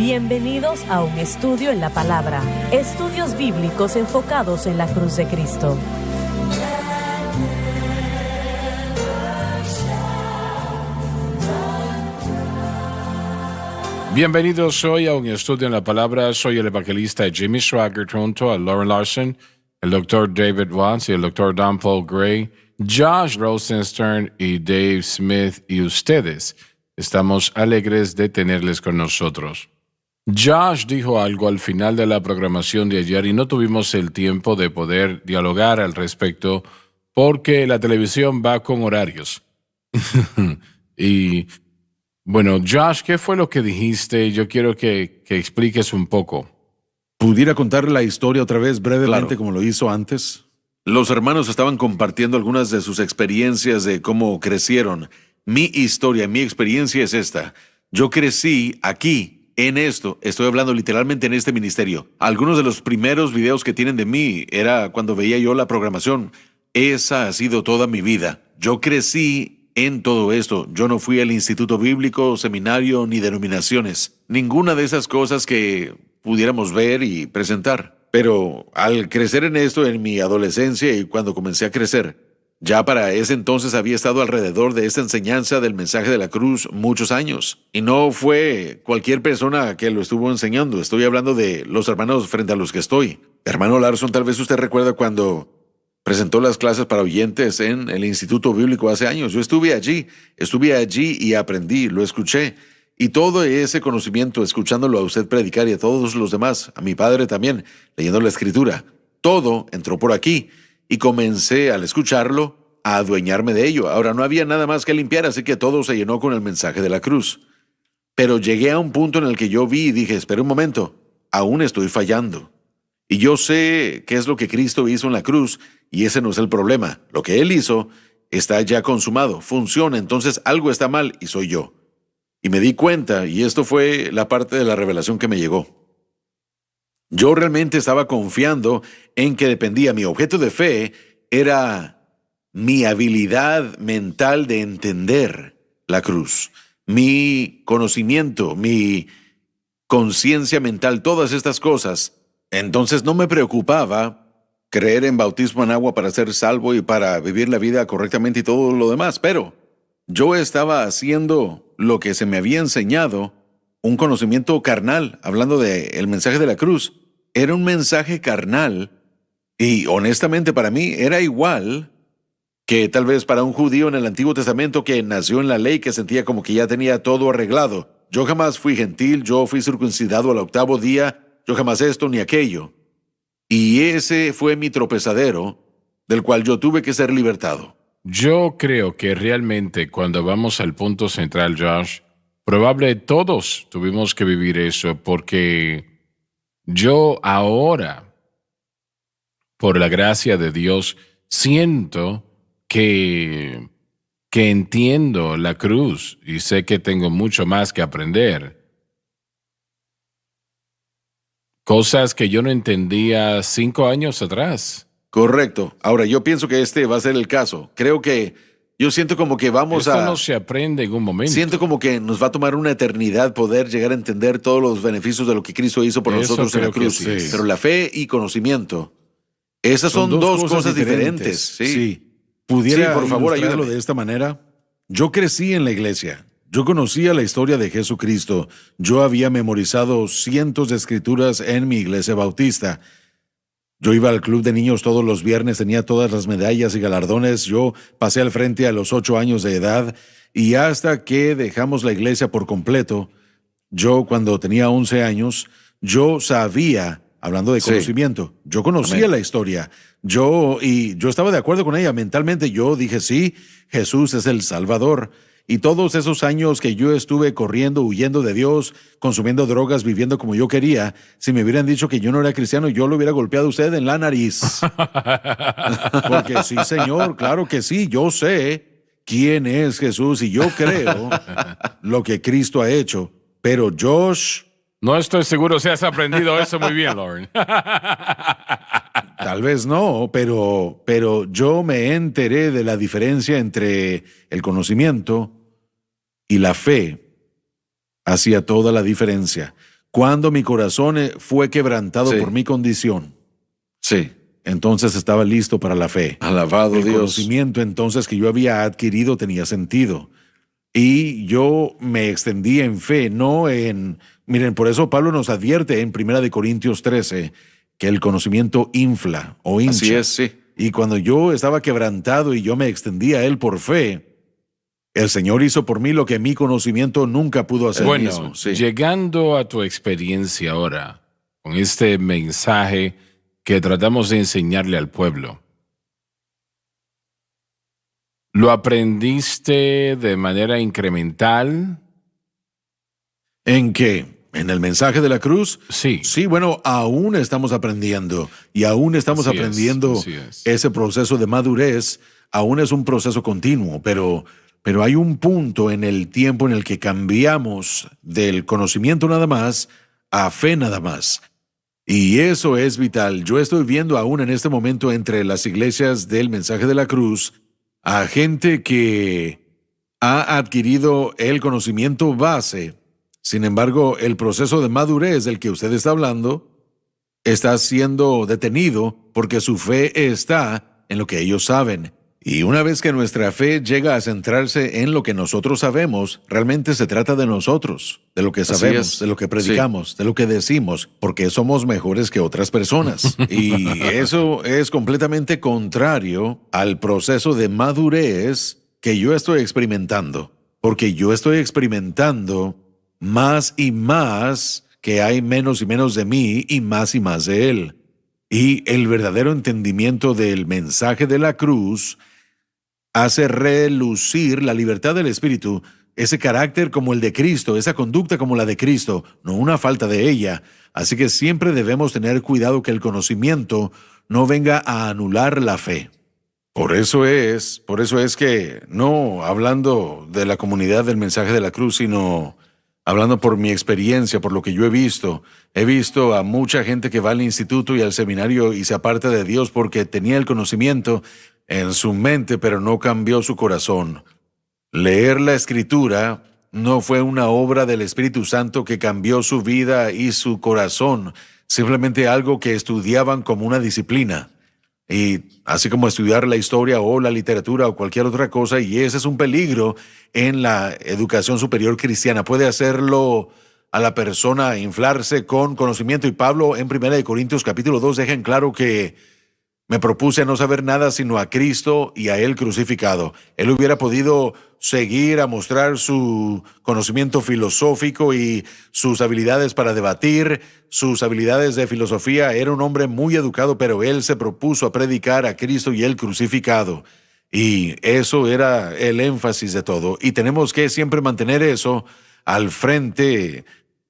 Bienvenidos a un estudio en la palabra. Estudios bíblicos enfocados en la cruz de Cristo. Bienvenidos hoy a un estudio en la palabra. Soy el evangelista Jimmy Swaggart junto a Lauren Larson, el Dr. David Watts y el Dr. Don Paul Gray, Josh Rosenstern y Dave Smith y ustedes. Estamos alegres de tenerles con nosotros. Josh dijo algo al final de la programación de ayer y no tuvimos el tiempo de poder dialogar al respecto porque la televisión va con horarios. Y bueno, Josh, ¿qué fue lo que dijiste? Yo quiero que expliques un poco. ¿Pudiera contar la historia otra vez brevemente Claro. como lo hizo antes? Los hermanos estaban compartiendo algunas de sus experiencias de cómo crecieron. Mi historia, mi experiencia es esta. Yo crecí aquí, en esto. Estoy hablando literalmente en este ministerio. Algunos de los primeros videos que tienen de mí era cuando veía yo la programación. Esa ha sido toda mi vida. Yo crecí en todo esto. Yo no fui al instituto bíblico, seminario, ni denominaciones. Ninguna de esas cosas que pudiéramos ver y presentar. Pero al crecer en esto en mi adolescencia y cuando comencé a crecer, ya para ese entonces había estado alrededor de esta enseñanza del mensaje de la cruz muchos años. Y no fue cualquier persona que lo estuvo enseñando. Estoy hablando de los hermanos frente a los que estoy. Hermano Larson, tal vez usted recuerda cuando presentó las clases para oyentes en el Instituto Bíblico hace años. Yo estuve allí y aprendí, lo escuché. Y todo ese conocimiento, escuchándolo a usted predicar y a todos los demás, a mi padre también, leyendo la Escritura, todo entró por aquí. Y comencé al escucharlo a adueñarme de ello. Ahora no había nada más que limpiar, así que todo se llenó con el mensaje de la cruz. Pero llegué a un punto en el que yo vi y dije, espera un momento, aún estoy fallando. Y yo sé qué es lo que Cristo hizo en la cruz, y ese no es el problema. Lo que Él hizo está ya consumado, funciona, entonces algo está mal y soy yo. Y me di cuenta, y esto fue la parte de la revelación que me llegó. Yo realmente estaba confiando en que dependía. Mi objeto de fe era mi habilidad mental de entender la cruz, mi conocimiento, mi conciencia mental, todas estas cosas. Entonces no me preocupaba creer en bautismo en agua para ser salvo y para vivir la vida correctamente y todo lo demás, pero yo estaba haciendo lo que se me había enseñado, un conocimiento carnal, hablando del mensaje de la cruz. Era un mensaje carnal y honestamente para mí era igual que tal vez para un judío en el Antiguo Testamento que nació en la ley, que sentía como que ya tenía todo arreglado. Yo jamás fui gentil, yo fui circuncidado al 8º día, yo jamás esto ni aquello. Y ese fue mi tropezadero del cual yo tuve que ser libertado. Yo creo que realmente cuando vamos al punto central, Josh, probable todos tuvimos que vivir eso porque yo ahora, por la gracia de Dios, siento que entiendo la cruz y sé que tengo mucho más que aprender. Cosas que yo no entendía 5 años atrás. Correcto. Ahora, yo pienso que este va a ser el caso. Yo siento como que Esto no se aprende en un momento. Siento como que nos va a tomar una eternidad poder llegar a entender todos los beneficios de lo que Cristo hizo por Eso nosotros en la creo que cruz. sí. Pero la fe y conocimiento, esas son dos cosas diferentes. Sí. ¿Pudiera Sí, por favor, ilustrarlo ayúdame. de esta manera? Yo crecí en la iglesia. Yo conocía la historia de Jesucristo. Yo había memorizado cientos de escrituras en mi iglesia bautista. Yo iba al club de niños todos los viernes, tenía todas las medallas y galardones. Yo pasé al frente a los 8 años de edad y hasta que dejamos la iglesia por completo, yo cuando tenía 11 años, yo sabía, hablando de Sí. conocimiento, yo conocía Amén. la historia. Yo estaba de acuerdo con ella mentalmente. Yo dije, sí, Jesús es el Salvador. Y todos esos años que yo estuve corriendo, huyendo de Dios, consumiendo drogas, viviendo como yo quería, si me hubieran dicho que yo no era cristiano, yo lo hubiera golpeado a usted en la nariz. Porque sí, señor, claro que sí, yo sé quién es Jesús y yo creo lo que Cristo ha hecho. Pero Josh, No estoy seguro si has aprendido eso muy bien, Lauren. tal vez no, pero yo me enteré de la diferencia entre el conocimiento y la fe. Hacía toda la diferencia. cuando mi corazón fue quebrantado Sí. por mi condición, Sí. entonces estaba listo para la fe. Alabado El Dios. conocimiento entonces que yo había adquirido tenía sentido. Y yo me extendí en fe, no en... Miren, por eso Pablo nos advierte en 1 Corintios 13 que el conocimiento infla o hincha. Así es, sí. Y cuando yo estaba quebrantado y yo me extendí a él por fe, el Señor hizo por mí lo que mi conocimiento nunca pudo hacer. Bueno, mismo, sí. llegando a tu experiencia ahora, con este mensaje que tratamos de enseñarle al pueblo, ¿lo aprendiste de manera incremental? ¿En qué? ¿En el mensaje de la cruz? Sí. Sí, bueno, aún estamos aprendiendo y aún estamos Así es, aprendiendo así es. ese proceso de madurez. Aún es un proceso continuo, pero hay un punto en el tiempo en el que cambiamos del conocimiento nada más a fe nada más. Y eso es vital. Yo estoy viendo aún en este momento entre las iglesias del mensaje de la cruz a gente que ha adquirido el conocimiento base. Sin embargo, el proceso de madurez del que usted está hablando está siendo detenido porque su fe está en lo que ellos saben. Y una vez que nuestra fe llega a centrarse en lo que nosotros sabemos, realmente se trata de nosotros, de lo que Así sabemos, es. de lo que predicamos, de lo que decimos, porque somos mejores que otras personas. Y eso es completamente contrario al proceso de madurez que yo estoy experimentando, porque yo estoy experimentando más y más que hay menos y menos de mí y más de Él. Y el verdadero entendimiento del mensaje de la cruz hace relucir la libertad del Espíritu, ese carácter como el de Cristo, esa conducta como la de Cristo, no una falta de ella. Así que siempre debemos tener cuidado que el conocimiento no venga a anular la fe. Por eso es que, no hablando de la comunidad del mensaje de la cruz, sino hablando por mi experiencia, por lo que yo he visto a mucha gente que va al instituto y al seminario y se aparta de Dios porque tenía el conocimiento en su mente, pero no cambió su corazón. Leer la Escritura no fue una obra del Espíritu Santo que cambió su vida y su corazón, simplemente algo que estudiaban como una disciplina. Y así como estudiar la historia o la literatura o cualquier otra cosa, y ese es un peligro en la educación superior cristiana. Puede hacerlo a la persona inflarse con conocimiento. Y Pablo en 1 Corintios capítulo 2 deja en claro que me propuse a no saber nada sino a Cristo y a Él crucificado. Él hubiera podido seguir a mostrar su conocimiento filosófico y sus habilidades para debatir, sus habilidades de filosofía. Era un hombre muy educado, pero él se propuso a predicar a Cristo y Él crucificado. Y eso era el énfasis de todo. Y tenemos que siempre mantener eso al frente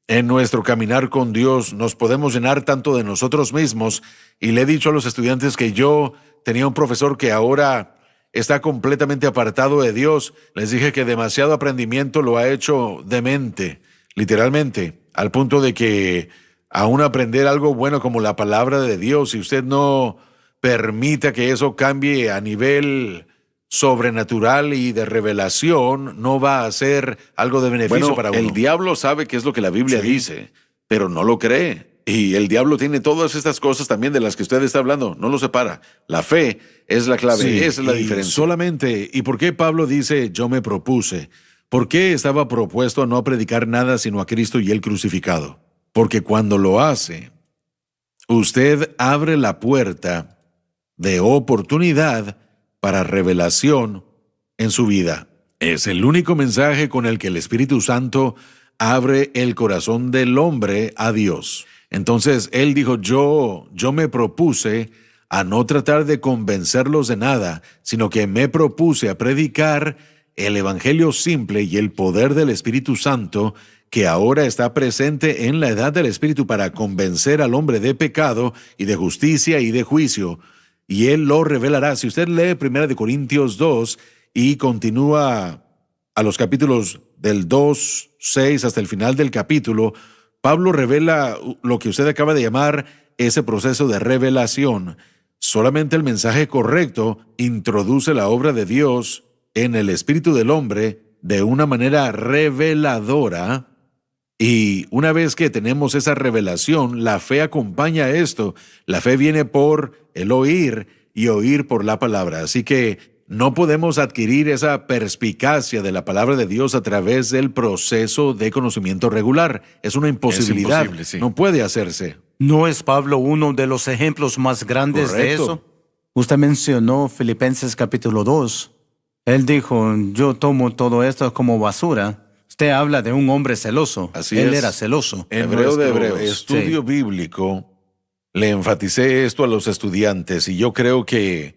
en nuestro caminar con Dios. Nos podemos llenar tanto de nosotros mismos. Y le he dicho a los estudiantes que yo tenía un profesor que ahora está completamente apartado de Dios. Les dije que demasiado aprendimiento lo ha hecho demente, literalmente, al punto de que aún aprender algo bueno como la palabra de Dios, si usted no permita que eso cambie a nivel sobrenatural y de revelación, no va a ser algo de beneficio para uno. El diablo sabe qué es lo que la Biblia Sí. dice, pero no lo cree. Y el diablo tiene todas estas cosas también de las que usted está hablando, no lo separa. La fe es la clave, Sí, esa es la y diferencia. solamente, ¿y por qué Pablo dice yo me propuse? ¿Por qué estaba propuesto a no predicar nada sino a Cristo y Él crucificado? Porque cuando lo hace, usted abre la puerta de oportunidad para revelación en su vida. Es el único mensaje con el que el Espíritu Santo abre el corazón del hombre a Dios. Entonces él dijo, yo me propuse a no tratar de convencerlos de nada, sino que me propuse a predicar el Evangelio simple y el poder del Espíritu Santo que ahora está presente en la edad del Espíritu para convencer al hombre de pecado y de justicia y de juicio. Y Él lo revelará. Si usted lee 1 Corintios 2 y continúa a los capítulos del 2:6 hasta el final del capítulo, Pablo revela lo que usted acaba de llamar ese proceso de revelación. Solamente el mensaje correcto introduce la obra de Dios en el espíritu del hombre de una manera reveladora Y una vez que tenemos esa revelación, la fe acompaña esto. La fe viene por el oír y oír por la palabra. Así que no podemos adquirir esa perspicacia de la palabra de Dios a través del proceso de conocimiento regular. Es una imposibilidad. Es imposible, sí. No puede hacerse. ¿No es Pablo uno de los ejemplos más grandes de Correcto. eso? Usted mencionó Filipenses capítulo 2. Él dijo, yo tomo todo esto como basura. Usted habla de un hombre celoso. Así Él es. era celoso. En Hebreo de nuestro Hebreos. estudio bíblico le enfaticé esto a los estudiantes y yo creo que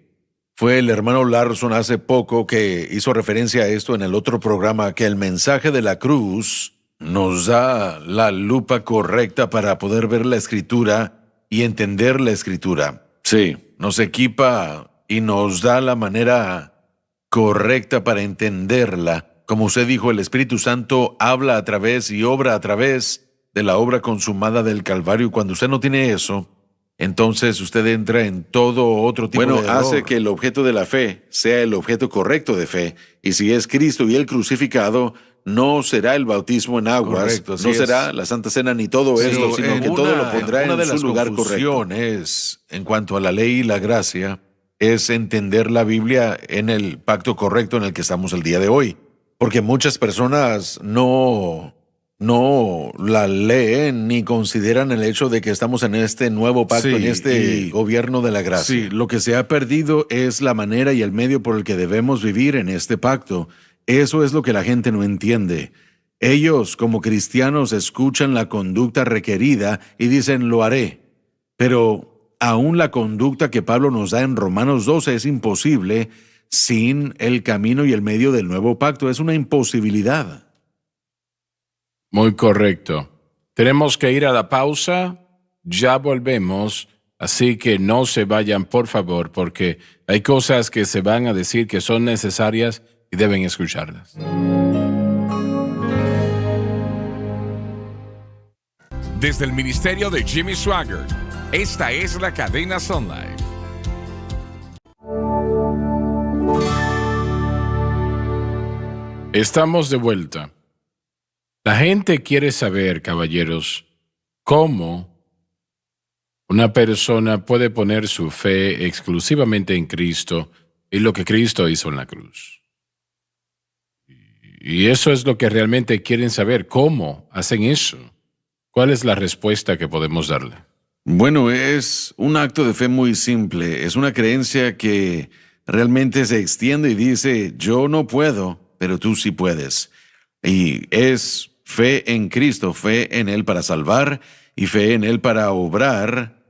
fue el hermano Larson hace poco que hizo referencia a esto en el otro programa, que el mensaje de la cruz nos da la lupa correcta para poder ver la Escritura y entender la Escritura. Sí. Nos equipa y nos da la manera correcta para entenderla. Como usted dijo, el Espíritu Santo habla a través y obra a través de la obra consumada del Calvario. Y cuando usted no tiene eso, entonces usted entra en todo otro tipo Bueno, de error. hace que el objeto de la fe sea el objeto correcto de fe. Y si es Cristo y el crucificado, no será el bautismo en aguas, Correcto, así no es. será la Santa Cena ni todo esto, sino que todo lo pondrá una de en las su lugar correcto. confusiones en cuanto a la ley y la gracia es entender la Biblia en el pacto correcto en el que estamos el día de hoy. Porque muchas personas no la leen ni consideran el hecho de que estamos en este nuevo pacto, Sí, en este gobierno de la gracia. Sí, lo que se ha perdido es la manera y el medio por el que debemos vivir en este pacto. Eso es lo que la gente no entiende. Ellos, como cristianos, escuchan la conducta requerida y dicen, lo haré. Pero aún la conducta que Pablo nos da en Romanos 12 es imposible sin el camino y el medio del nuevo pacto. Es una imposibilidad. Muy correcto. Tenemos que ir a la pausa. Ya volvemos. Así que no se vayan, por favor, porque hay cosas que se van a decir que son necesarias y deben escucharlas. Desde el ministerio de Jimmy Swaggart, esta es la cadena Sun Life. Estamos de vuelta. La gente quiere saber, caballeros, cómo una persona puede poner su fe exclusivamente en Cristo y lo que Cristo hizo en la cruz. Y eso es lo que realmente quieren saber. ¿Cómo hacen eso? ¿Cuál es la respuesta que podemos darle? Bueno, es un acto de fe muy simple. Es una creencia que realmente se extiende y dice, yo no puedo, pero tú sí puedes. Y es fe en Cristo, fe en Él para salvar y fe en Él para obrar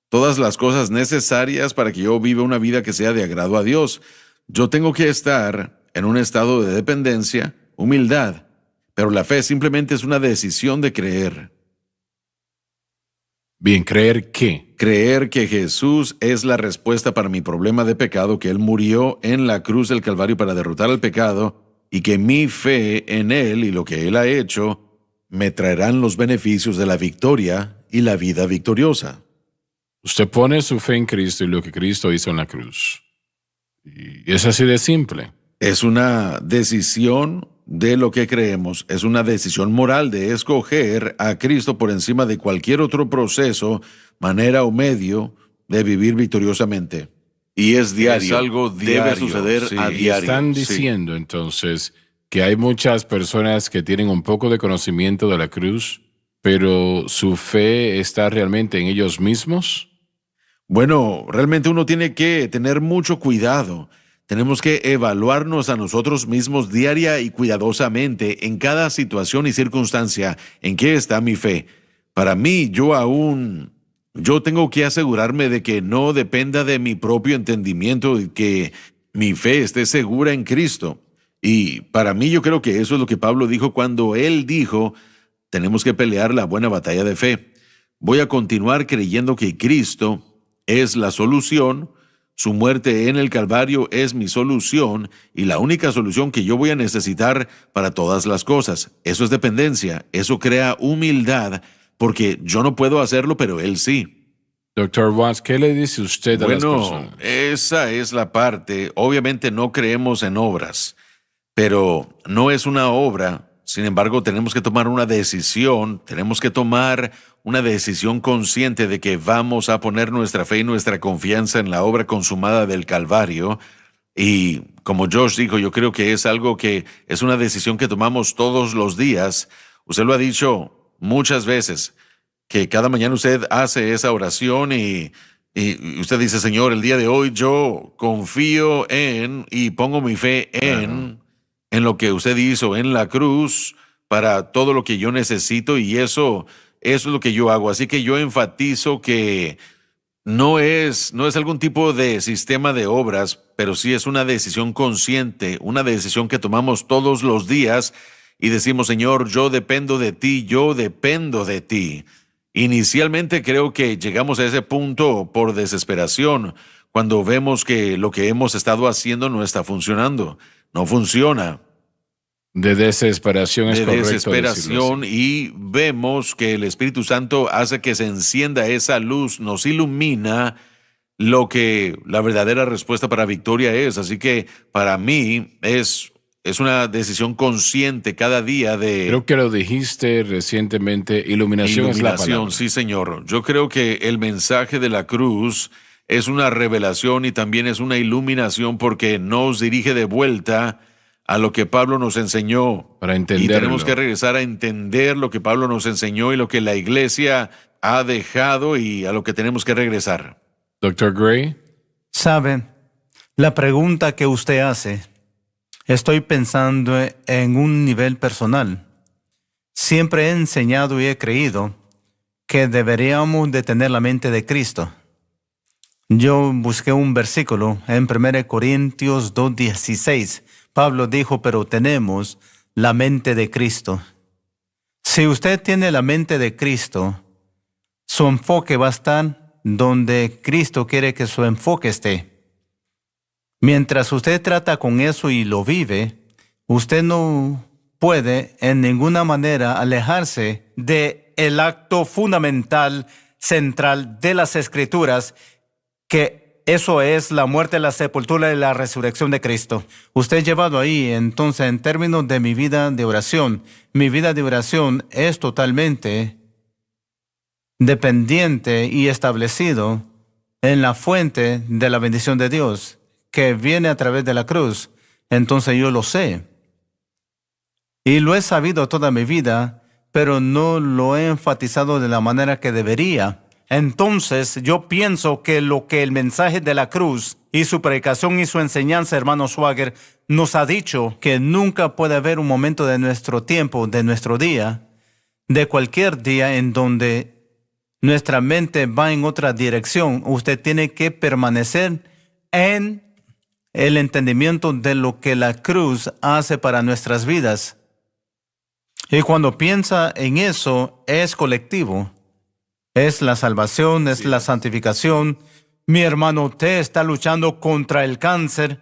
todas las cosas necesarias para que yo viva una vida que sea de agrado a Dios. Yo tengo que estar en un estado de dependencia, humildad, pero la fe simplemente es una decisión de creer. Bien, ¿creer qué? Creer que Jesús es la respuesta para mi problema de pecado, que Él murió en la cruz del Calvario para derrotar al pecado y que mi fe en Él y lo que Él ha hecho me traerán los beneficios de la victoria y la vida victoriosa. Usted pone su fe en Cristo y lo que Cristo hizo en la cruz. Y es así de simple. Es una decisión de lo que creemos, es una decisión moral de escoger a Cristo por encima de cualquier otro proceso, manera o medio de vivir victoriosamente. Y es diario. Es algo diario, Debe suceder sí. a Y diario. Están sí. diciendo entonces que hay muchas personas que tienen un poco de conocimiento de la cruz, pero su fe está realmente en ellos mismos. Bueno, realmente uno tiene que tener mucho cuidado. Tenemos que evaluarnos a nosotros mismos diaria y cuidadosamente en cada situación y circunstancia. ¿En qué está mi fe? Para mí, yo tengo que asegurarme de que no dependa de mi propio entendimiento y que mi fe esté segura en Cristo. Y para mí yo creo que eso es lo que Pablo dijo cuando él dijo, tenemos que pelear la buena batalla de fe. Voy a continuar creyendo que Cristo es la solución. Su muerte en el Calvario es mi solución y la única solución que yo voy a necesitar para todas las cosas. Eso es dependencia, eso crea humildad, porque yo no puedo hacerlo, pero Él sí. Dr. Watts, ¿qué le dice usted a las Bueno, personas? esa es la parte. Obviamente no creemos en obras, pero no es una obra Sin embargo, tenemos que tomar una decisión consciente de que vamos a poner nuestra fe y nuestra confianza en la obra consumada del Calvario. Y como Josh dijo, yo creo que es algo que es una decisión que tomamos todos los días. Usted lo ha dicho muchas veces, que cada mañana usted hace esa oración y usted dice, Señor, el día de hoy yo confío en y pongo mi fe en lo que usted hizo en la cruz para todo lo que yo necesito, y eso es lo que yo hago. Así que yo enfatizo que no es algún tipo de sistema de obras, pero sí es una decisión consciente, una decisión que tomamos todos los días y decimos, Señor, yo dependo de ti, yo dependo de ti. Inicialmente creo que llegamos a ese punto por desesperación, cuando vemos que lo que hemos estado haciendo no está funcionando, no funciona. De desesperación es De correcto desesperación, decirlo así. y vemos que el Espíritu Santo hace que se encienda esa luz, nos ilumina lo que la verdadera respuesta para victoria es. Así que para mí es una decisión consciente cada día de Creo que lo dijiste recientemente, iluminación es la palabra. sí, señor. Yo creo que el mensaje de la cruz es una revelación y también es una iluminación, porque nos dirige de vuelta a lo que Pablo nos enseñó. Para Y entenderlo. tenemos que regresar a entender lo que Pablo nos enseñó y lo que la iglesia ha dejado, y a lo que tenemos que regresar. Dr. Gray, ¿Sabe? La pregunta que usted hace, estoy pensando en un nivel personal. Siempre he enseñado y he creído que deberíamos de tener la mente de Cristo. Yo busqué un versículo en 1 Corintios 2:16. Pablo dijo, pero tenemos la mente de Cristo. Si usted tiene la mente de Cristo, su enfoque va a estar donde Cristo quiere que su enfoque esté. Mientras usted trata con eso y lo vive, usted no puede en ninguna manera alejarse del acto fundamental, central de las Escrituras, que eso es la muerte, la sepultura y la resurrección de Cristo. Usted llevado ahí, entonces, en términos de mi vida de oración es totalmente dependiente y establecido en la fuente de la bendición de Dios, que viene a través de la cruz. Entonces yo lo sé. Y lo he sabido toda mi vida, pero no lo he enfatizado de la manera que debería. Entonces yo pienso que lo que el mensaje de la cruz y su predicación y su enseñanza, hermano Swagger, nos ha dicho, que nunca puede haber un momento de nuestro tiempo, de nuestro día, de cualquier día, en donde nuestra mente va en otra dirección. Usted tiene que permanecer en el entendimiento de lo que la cruz hace para nuestras vidas. Y cuando piensa en eso, es colectivo. Es la salvación, es la santificación. Mi hermano, usted está luchando contra el cáncer.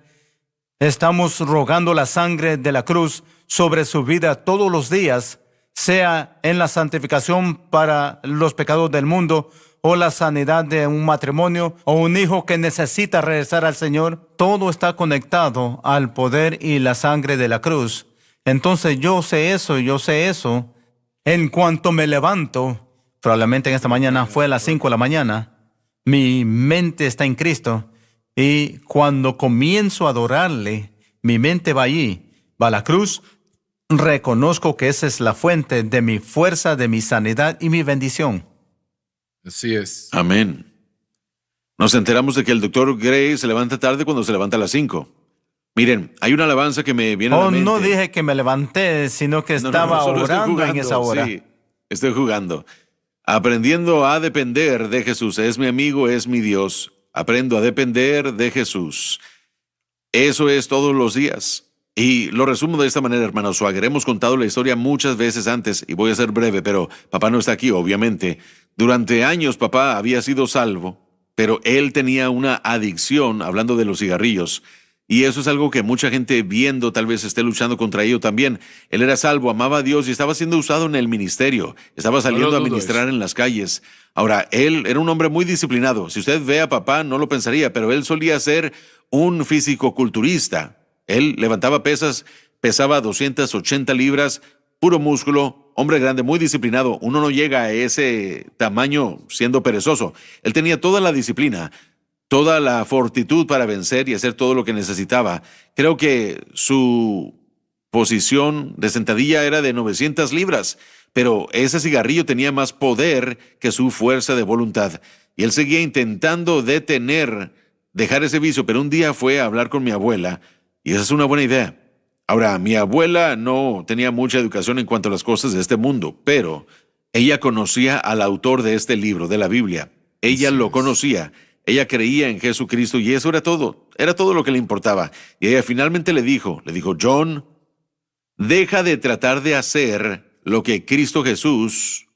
Estamos rogando la sangre de la cruz sobre su vida todos los días, sea en la santificación para los pecados del mundo, o la sanidad de un matrimonio, o un hijo que necesita regresar al Señor. Todo está conectado al poder y la sangre de la cruz. Entonces yo sé eso. En cuanto me levanto, probablemente en esta mañana fue a las 5 de la mañana, mi mente está en Cristo, y cuando comienzo a adorarle, mi mente va allí, va a la cruz. Reconozco que esa es la fuente de mi fuerza, de mi sanidad y mi bendición. así es. Amén. Nos enteramos de que el Dr. Gray se levanta tarde cuando se levanta a las 5. Miren, hay una alabanza que me viene a la mente. No dije que me levanté, sino que estaba solo estoy orando en jugando, esa hora. Sí, estoy jugando. Aprendiendo a depender de Jesús. Es mi amigo, es mi Dios. Aprendo a depender de Jesús. Eso es todos los días. Y lo resumo de esta manera, hermano Swagger. Hemos contado la historia muchas veces antes, y voy a ser breve, pero papá no está aquí, obviamente. Durante años papá había sido salvo, pero él tenía una adicción, hablando de los cigarrillos. Y eso es algo que mucha gente viendo tal vez esté luchando contra ello también. Él era salvo, amaba a Dios y estaba siendo usado en el ministerio. Estaba saliendo a ministrar en las calles. Ahora, él era un hombre muy disciplinado. Si usted ve a papá, no lo pensaría, pero él solía ser un físico-culturista. Él levantaba pesas, pesaba 280 libras, puro músculo, hombre grande, muy disciplinado. Uno no llega a ese tamaño siendo perezoso. Él tenía toda la disciplina, toda la fortitud para vencer y hacer todo lo que necesitaba. Creo que su posición de sentadilla era de 900 libras, pero ese cigarrillo tenía más poder que su fuerza de voluntad. Y él seguía intentando dejar ese vicio, pero un día fue a hablar con mi abuela, y esa es una buena idea. Ahora, mi abuela no tenía mucha educación en cuanto a las cosas de este mundo, pero ella conocía al autor de este libro, de la Biblia. Ella lo conocía. Ella creía en Jesucristo y eso era todo lo que le importaba. Y ella finalmente le dijo, John, deja de tratar de hacer lo que Cristo Jesús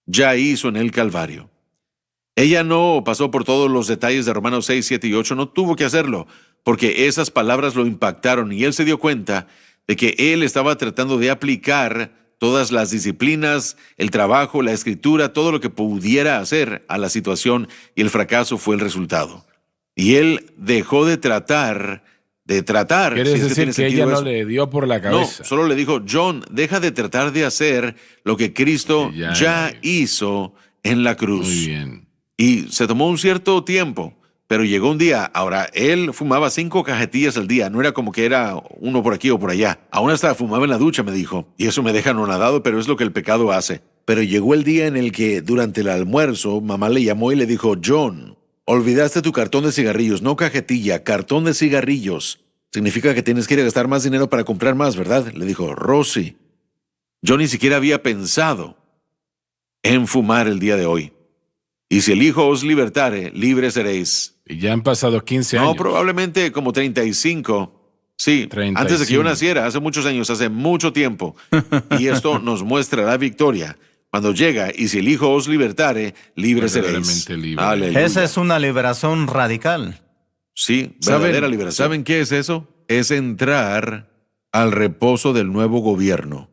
ya hizo en el Calvario. Ella no pasó por todos los detalles de Romanos 6, 7 y 8, no tuvo que hacerlo, porque esas palabras lo impactaron y él se dio cuenta de que él estaba tratando de aplicar todas las disciplinas, el trabajo, la escritura, todo lo que pudiera hacer a la situación, y el fracaso fue el resultado. Y él dejó de tratar. ¿Quieres decir que ella no le dio por la cabeza? No, solo le dijo, John, deja de tratar de hacer lo que Cristo ya hizo en la cruz. Muy bien. Y se tomó un cierto tiempo, pero llegó un día. Ahora, él fumaba 5 cajetillas al día, no era como que era uno por aquí o por allá. Aún hasta fumaba en la ducha, me dijo, y eso me deja anonadado, pero es lo que el pecado hace. Pero llegó el día en el que, durante el almuerzo, mamá le llamó y le dijo, John, olvidaste tu cartón de cigarrillos, no cajetilla, cartón de cigarrillos. Significa que tienes que ir a gastar más dinero para comprar más, ¿verdad? Le dijo, Rosy, yo ni siquiera había pensado en fumar el día de hoy. Y si el Hijo os libertare, libres seréis. Y ya han pasado 15 años. No, probablemente como 35. Sí, 35. Antes de que yo naciera, hace muchos años, hace mucho tiempo. Y esto nos muestra la victoria. Cuando llega, y si el Hijo os libertare, libres seréis. Libre. Aleluya. Esa es una liberación radical. Sí, verdadera liberación. ¿Saben qué es eso? Es entrar al reposo del nuevo gobierno.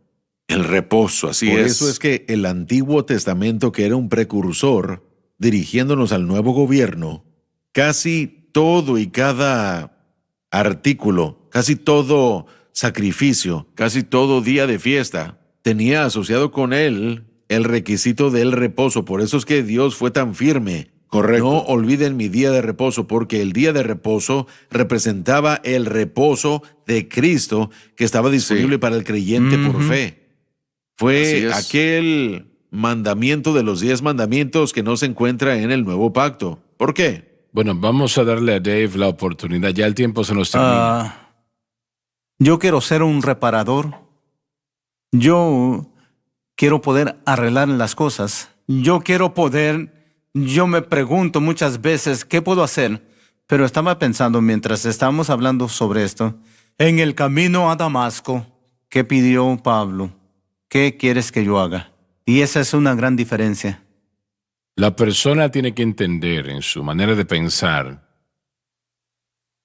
El reposo, así Por es. eso es que el Antiguo Testamento, que era un precursor, dirigiéndonos al nuevo gobierno, casi todo y cada artículo, casi todo sacrificio, Casi todo día de fiesta. tenía asociado con él el requisito del reposo. Por eso es que Dios fue tan firme. Correcto. No olviden mi día de reposo, porque el día de reposo representaba el reposo de Cristo que estaba disponible para el creyente por fe. Fue Así es. aquel mandamiento de los 10 mandamientos que no se encuentra en el nuevo pacto. ¿Por qué? Bueno, vamos a darle a Dave la oportunidad. Ya el tiempo se nos termina. Yo quiero ser un reparador. Yo quiero poder arreglar las cosas. Yo me pregunto muchas veces, ¿qué puedo hacer? Pero estaba pensando mientras estábamos hablando sobre esto, en el camino a Damasco, ¿qué pidió Pablo? ¿Qué quieres que yo haga? Y esa es una gran diferencia. La persona tiene que entender en su manera de pensar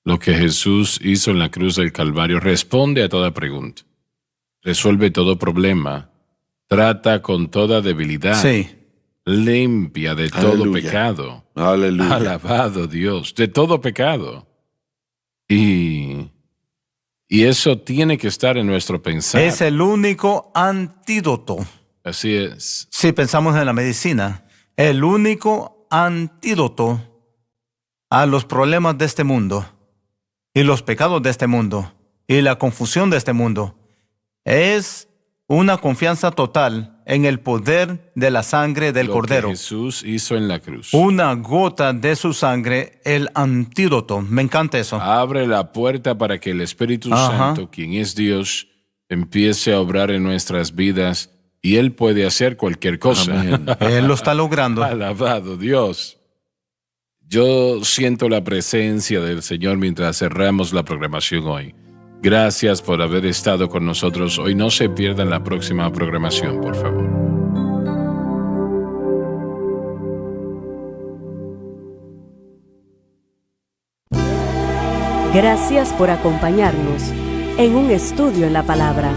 lo que Jesús hizo en la cruz del Calvario. Responde a toda pregunta. Resuelve todo problema. Trata con toda debilidad. Sí. Limpia de todo Aleluya. pecado. Aleluya. Alabado Dios, de todo pecado. Y eso tiene que estar en nuestro pensar. Es el único antídoto. Así es. Si pensamos en la medicina, el único antídoto a los problemas de este mundo y los pecados de este mundo y la confusión de este mundo es una confianza total en el poder de la sangre del Lo Cordero. que Jesús hizo en la cruz. Una gota de su sangre, el antídoto. Me encanta eso. Abre la puerta para que el Espíritu Ajá. Santo, quien es Dios, empiece a obrar en nuestras vidas y Él puede hacer cualquier cosa. Amén. Él lo está logrando. Alabado Dios. Yo siento la presencia del Señor mientras cerramos la programación hoy. Gracias por haber estado con nosotros hoy. No se pierdan la próxima programación, por favor. Gracias por acompañarnos en un estudio en la palabra.